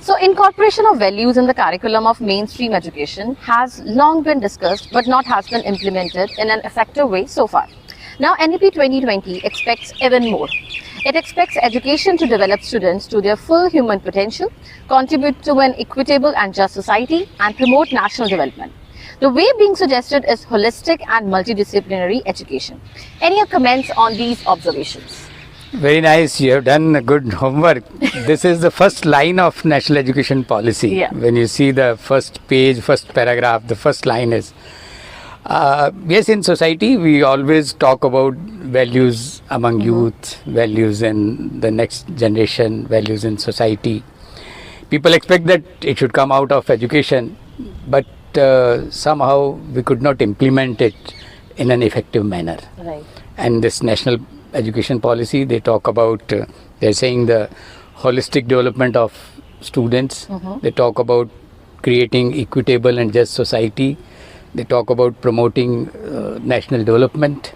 So, incorporation of values in the curriculum of mainstream education has long been discussed but not has been implemented in an effective way so far. Now, NEP 2020 expects even more. It expects education to develop students to their full human potential, contribute to an equitable and just society, and promote national development. The way being suggested is holistic and multidisciplinary education. Any comments on these observations? Very nice. You have done a good homework. This is the first line of National Education Policy. Yeah. When you see the first page, first paragraph, the first line is, yes, in society, we always talk about values among youth, values in the next generation, values in society. People expect that it should come out of education, but somehow we could not implement it in an effective manner. Right. And this National Education Policy, they talk about, they're saying the holistic development of students. They talk about creating equitable and just society. They talk about promoting national development.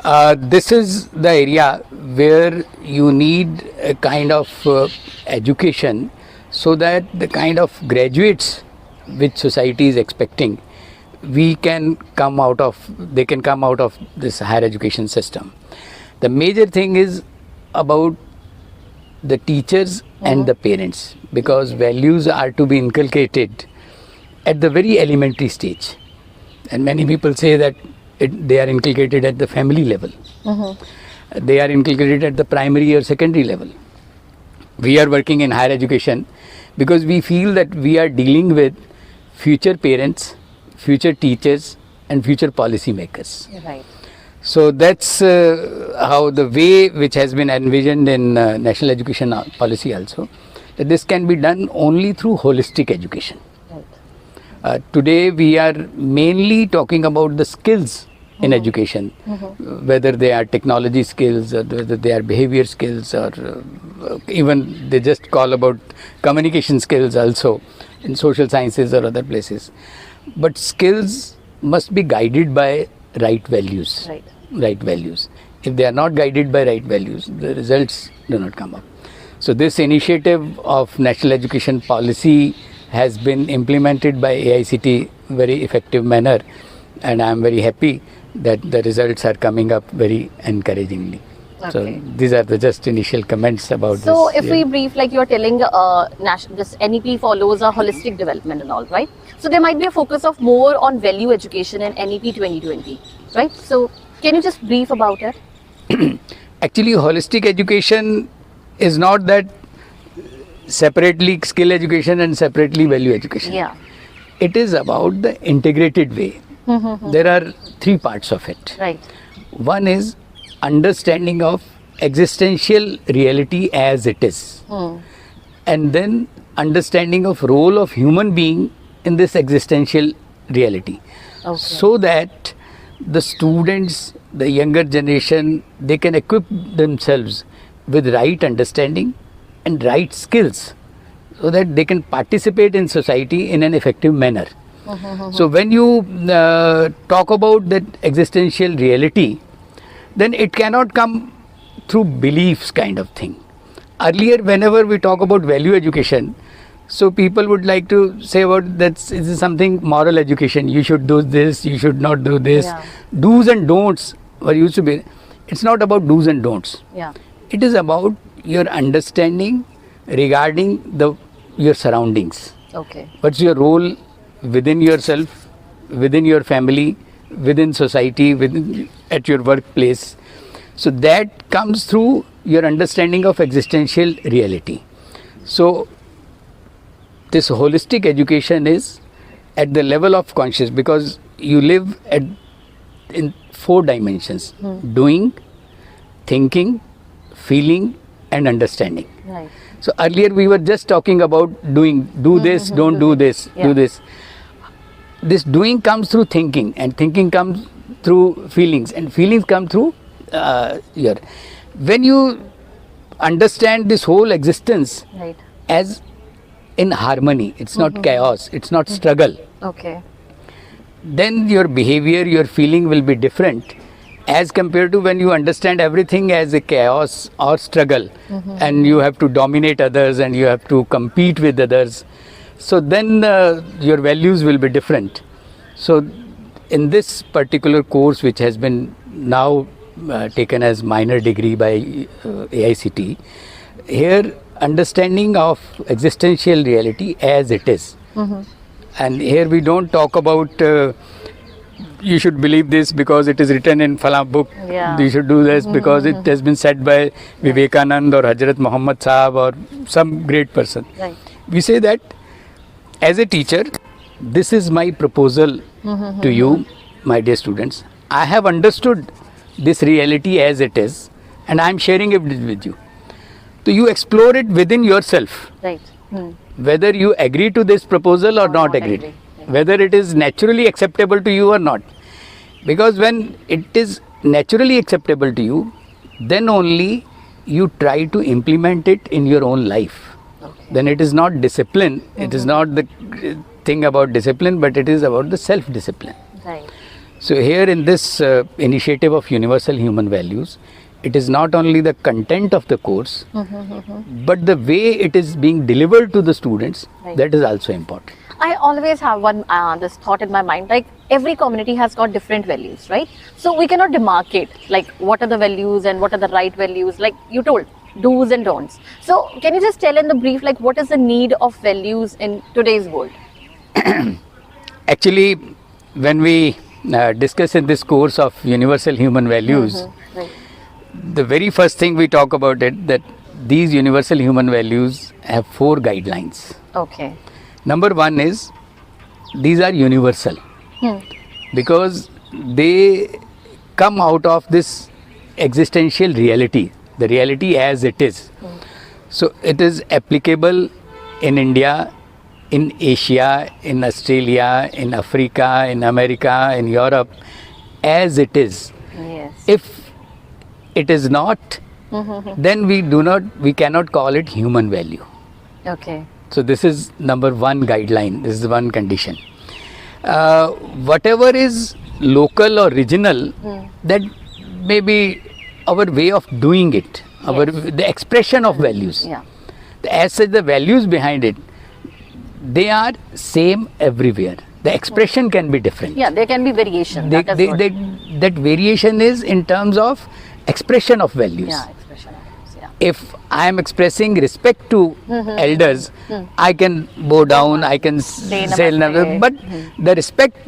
This is the area where you need a kind of education so that the kind of graduates which society is expecting, they can come out of this higher education system. The major thing is about the teachers and the parents, because values are to be inculcated at the very elementary stage, and many people say that they are inculcated at the family level. They are inculcated at the primary or secondary level. We are working in higher education because we feel that we are dealing with future parents, future teachers and future policy makers. Right. So that's how the way which has been envisioned in National Education Policy also, that this can be done only through holistic education. Right. Today we are mainly talking about the skills in education, whether they are technology skills or whether they are behavior skills, or even they just call about communication skills also in social sciences or other places. But skills must be guided by right values. Right. Right values. If they are not guided by right values, the results do not come up. So this initiative of National Education Policy has been implemented by AICTE very effective manner, and I am very happy that the results are coming up very encouragingly. Okay. So these are the just initial comments about this. So if we brief, like you're telling, this NEP follows a holistic development and all, right? So there might be a focus of more on value education in NEP 2020, right? So can you just brief about it? Actually, holistic education is not that separately skill education and separately value education. Yeah. It is about the integrated way. There are three parts of it. Right. One is understanding of existential reality as it is, and then understanding of role of human being in this existential reality. Okay. So that the students, the younger generation, they can equip themselves with right understanding and right skills so that they can participate in society in an effective manner. So when you talk about that existential reality, then it cannot come through beliefs kind of thing. Earlier, whenever we talk about value education, so people would like to say about that this is something moral education. You should do this, you should not do this. Yeah. Do's and don'ts were used to be. It's not about do's and don'ts. Yeah. It is about your understanding regarding your surroundings. Okay. What's your role within yourself, within your family, within society, at your workplace. So that comes through your understanding of existential reality. So this holistic education is at the level of conscious, because you live in four dimensions: doing, thinking, feeling and understanding. Right. So earlier we were just talking about doing, do this, don't do this, Yeah. do this. This doing comes through thinking, and thinking comes through feelings, and feelings come through your. When you understand this whole existence Right. as in harmony, it's not chaos, it's not struggle, Okay. then your behavior, your feeling will be different, as compared to when you understand everything as a chaos or struggle, and you have to dominate others and you have to compete with others. So then your values will be different. So in this particular course, which has been now taken as minor degree by AICTE, here understanding of existential reality as it is. And here we don't talk about you should believe this because it is written in Phala book. Yeah. You should do this because it has been said by Vivekanand or Hazrat Muhammad Sahab or some great person. Right. We say that as a teacher, this is my proposal to you, my dear students. I have understood this reality as it is, and I am sharing it with you. So you explore it within yourself. Right. Whether you agree to this proposal or not agree. Whether it is naturally acceptable to you or not. Because when it is naturally acceptable to you, then only you try to implement it in your own life. Okay. Then it is not discipline. It is not the thing about discipline, but it is about the self-discipline. Right. So here in this initiative of universal human values, it is not only the content of the course, but the way it is being delivered to the students, that is also important. I always have one this thought in my mind, like every community has got different values, right? So we cannot demarcate like what are the values and what are the right values, like you told, do's and don'ts. So can you just tell in the brief, like what is the need of values in today's world? Actually, when we discuss in this course of universal human values, Right. the very first thing we talk about it, that these universal human values have 4 guidelines. Okay. Number 1 is, these are universal because they come out of this existential reality, the reality as it is. So it is applicable in India, in Asia, in Australia, in Africa, in America, in Europe, as it is. Yes. If it is not, then we cannot call it human value. Okay. So this is number 1 guideline, this is one condition. Whatever is local or regional, that may be our way of doing it, the expression of values. Yeah. As such, the values behind it, they are same everywhere. The expression can be different. Yeah, there can be variation. That is good. That variation is in terms of expression of values. Yeah, expression of values, yeah. If I am expressing respect to elders, I can bow down, I can say namaste. but the respect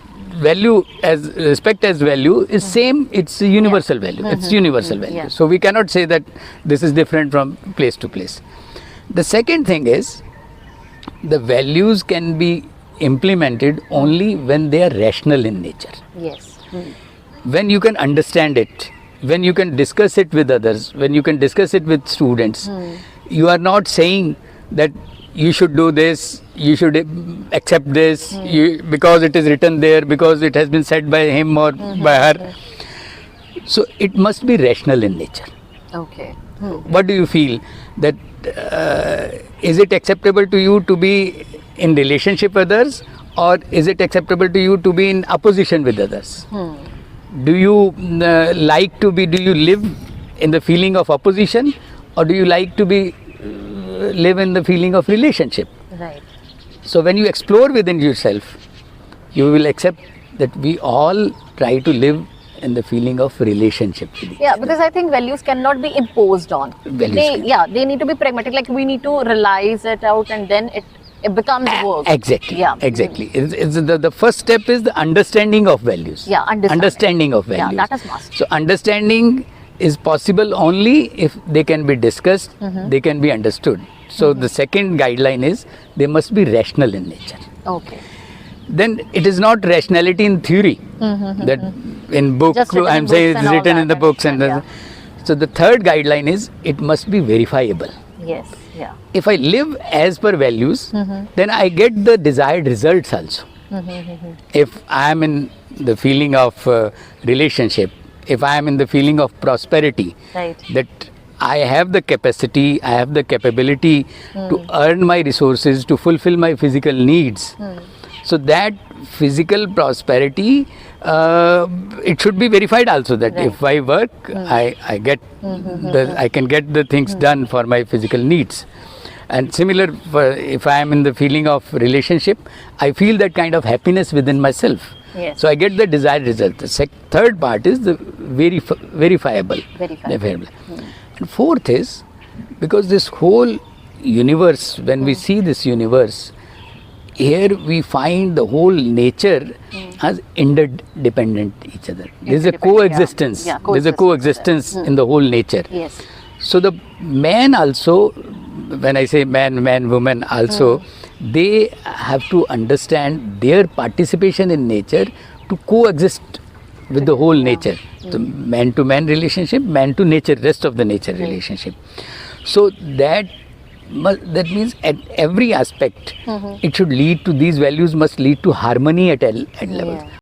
as value is same, it's a universal value, it's universal value. Yeah. So we cannot say that this is different from place to place. The second thing is, the values can be implemented only when they are rational in nature. Yes. When you can understand it, when you can discuss it with others, when you can discuss it with students, you are not saying that you should do this, you should accept this, because it is written there, because it has been said by him or by her. So it must be rational in nature. Okay. What do you feel that is it acceptable to you to be in relationship with others, or is it acceptable to you to be in opposition with others? Do you do you live in the feeling of opposition, or do you like to be live in the feeling of relationship? Right. So when you explore within yourself, you will accept that we all try to live in the feeling of relationship. Yeah, because I think values cannot be imposed on. They need to be pragmatic. Like we need to realize it out, and then it becomes work. Exactly. Yeah. Exactly. It's the first step is the understanding of values. Yeah, understanding of values. Yeah, that is must. So understanding is possible only if they can be discussed, they can be understood. So the second guideline is they must be rational in nature. Okay. Then it is not rationality in theory that in book I'm saying it's written in the books and so the third guideline is it must be verifiable. Yes. Yeah. If I live as per values, then I get the desired results also. If I am in the feeling of relationship, if I am in the feeling of prosperity, that I have the capacity, I have the capability to earn my resources, to fulfill my physical needs. So that physical prosperity, it should be verified also that if I work, I get I can get the things done for my physical needs. And similar, if I am in the feeling of relationship, I feel that kind of happiness within myself. Yes. So I get the desired result. The third part is the verifiable. And fourth is, because this whole universe, when we see this universe, here we find the whole nature as interdependent each other. There is a coexistence. There is a coexistence in the whole nature. Yes. So the man also, when I say man, woman also, they have to understand their participation in nature to coexist with the whole nature. The man to man relationship, man to nature, rest of the nature relationship. So that means at every aspect, it should lead to, these values must lead to harmony at level.